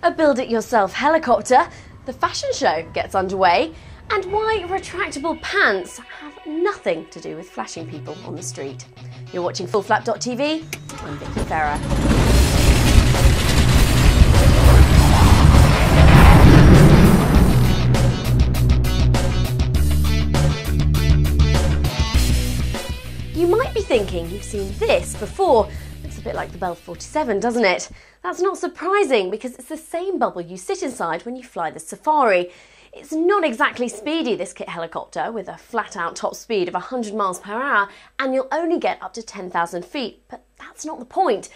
a build-it-yourself helicopter, the fashion show gets underway, and why retractable pants have nothing to do with flashing people on the street. You're watching life-FFTV. I'm Vicky Ferrer. You might be thinking you've seen this before. Looks a bit like the Bell 47, doesn't it? That's not surprising because it's the same bubble you sit inside when you fly the Safari. It's not exactly speedy, this kit helicopter, with a flat-out top speed of 100 miles per hour, and you'll only get up to 10,000 feet. But that's not the point.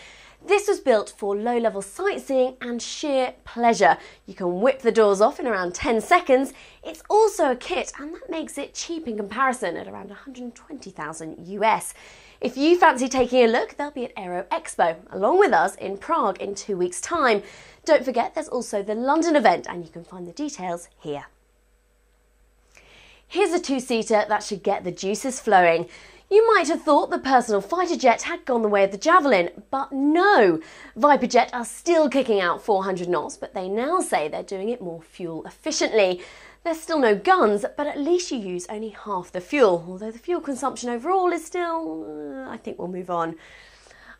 This was built for low-level sightseeing and sheer pleasure. You can whip the doors off in around 10 seconds. It's also a kit, and that makes it cheap in comparison at around 120,000 US. If you fancy taking a look, they'll be at AeroExpo, along with us in Prague in 2 weeks' time. Don't forget there's also the London event, and you can find the details here. Here's a two-seater that should get the juices flowing. You might have thought the personal fighter jet had gone the way of the Javelin, but no. Viperjet are still kicking out 400 knots, but they now say they're doing it more fuel efficiently. There's still no guns, but at least you use only half the fuel, although the fuel consumption overall is still... I think we'll move on.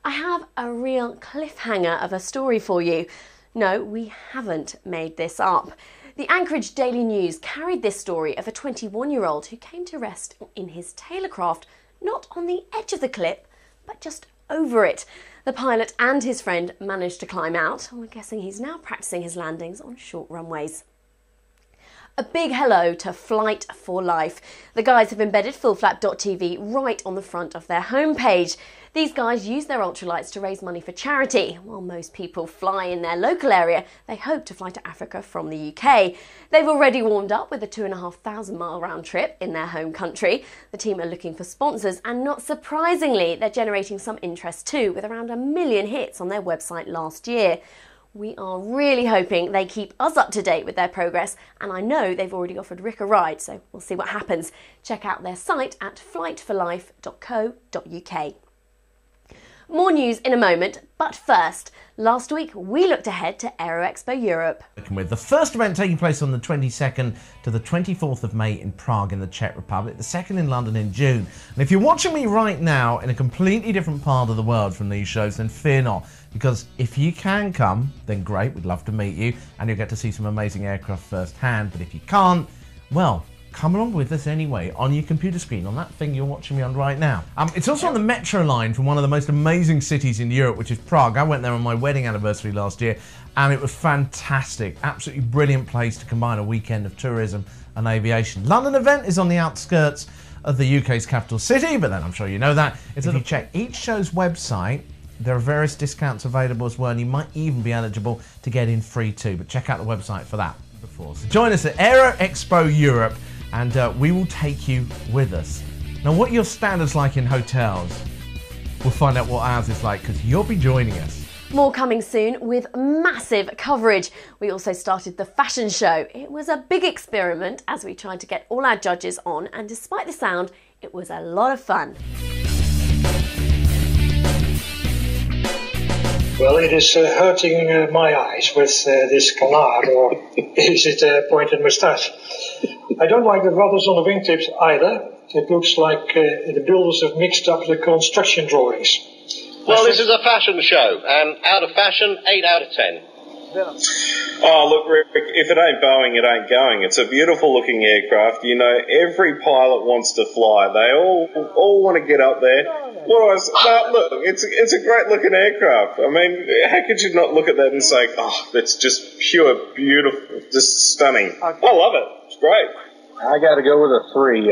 I have a real cliffhanger of a story for you. No, we haven't made this up. The Anchorage Daily News carried this story of a 21-year-old who came to rest in his tailorcraft, not on the edge of the cliff, but just over it. The pilot and his friend managed to climb out, and we're guessing he's now practicing his landings on short runways. A big hello to Flight for Life. The guys have embedded life-FFTV right on the front of their homepage. These guys use their ultralights to raise money for charity. While most people fly in their local area, they hope to fly to Africa from the UK. They've already warmed up with a 2,500 mile round trip in their home country. The team are looking for sponsors, and not surprisingly, they're generating some interest too, with around 1 million hits on their website last year. We are really hoping they keep us up to date with their progress, and I know they've already offered Rick a ride, so we'll see what happens. Check out their site at flightforlife.co.uk. More news in a moment, but first, last week we looked ahead to AeroExpo Europe. With the first event taking place on the 22nd to the 24th of May in Prague in the Czech Republic, the second in London in June. And if you're watching me right now in a completely different part of the world from these shows, then fear not, because if you can come, then great, we'd love to meet you, and you'll get to see some amazing aircraft firsthand. But if you can't, well, come along with us anyway on your computer screen, on that thing you're watching me on right now. It's also on the metro line from one of the most amazing cities in Europe, which is Prague. I went there on my wedding anniversary last year, and it was fantastic. Absolutely brilliant place to combine a weekend of tourism and aviation. London event is on the outskirts of the UK's capital city, but then I'm sure you know that. If you check each show's website, there are various discounts available as well, and you might even be eligible to get in free too, but check out the website for that. So join us at AeroExpo Europe, and we will take you with us. Now, what are your standards like in hotels? We'll find out what ours is like, because you'll be joining us. More coming soon with massive coverage. We also started the fashion show. It was a big experiment as we tried to get all our judges on, and despite the sound, it was a lot of fun. Well, it is hurting my eyes with this canard, or is it a pointed moustache? I don't like the rudders on the wingtips either. It looks like the builders have mixed up the construction drawings. Well, this is a fashion show, and out of fashion, 8 out of 10. Oh, look, Rick, if it ain't Boeing, it ain't going. It's a beautiful looking aircraft. You know, every pilot wants to fly. They all want to get up there. Look, it's a great looking aircraft. I mean, how could you not look at that and say, oh, that's just pure, beautiful, just stunning. I love it. It's great. I got to go with a 3.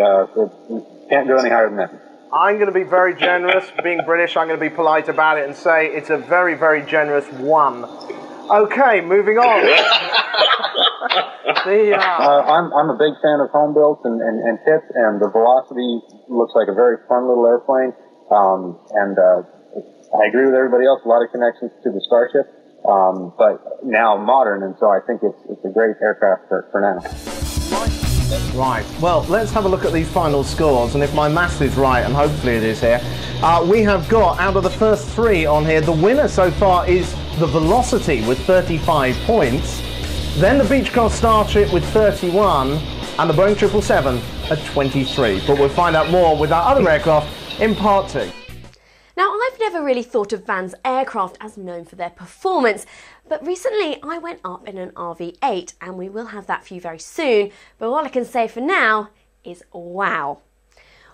Can't go any higher than that. I'm going to be very generous. Being British, I'm going to be polite about it and say it's a very, very generous 1. Okay, moving on. I'm a big fan of home builds and kits, and the Velocity looks like a very fun little airplane. I agree with everybody else. A lot of connections to the Starship, but now modern, and so I think it's a great aircraft for now. Right, well, let's have a look at these final scores, and if my maths is right, and hopefully it is here, we have got, out of the first 3 on here, the winner so far is the Velocity with 35 points, then the Beechcraft Starship with 31, and the Boeing 777 at 23. But we'll find out more with our other aircraft in part 2. Now, I've never really thought of Van's aircraft as known for their performance, but recently I went up in an RV8 and we will have that for you very soon, but all I can say for now is wow.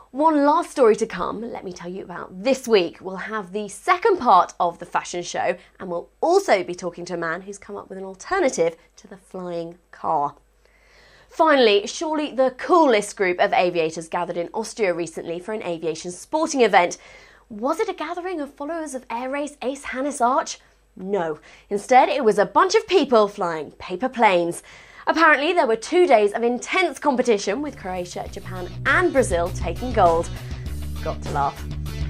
One last story to come, let me tell you about this week. We'll have the second part of the fashion show and we'll also be talking to a man who's come up with an alternative to the flying car. Finally, surely the coolest group of aviators gathered in Austria recently for an aviation sporting event. Was it a gathering of followers of air race ace Hannes Arch? No. Instead, it was a bunch of people flying paper planes. Apparently, there were 2 days of intense competition with Croatia, Japan and Brazil taking gold. Got to laugh.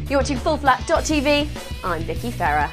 You're watching FullFlat.tv. I'm Vicky Ferrer.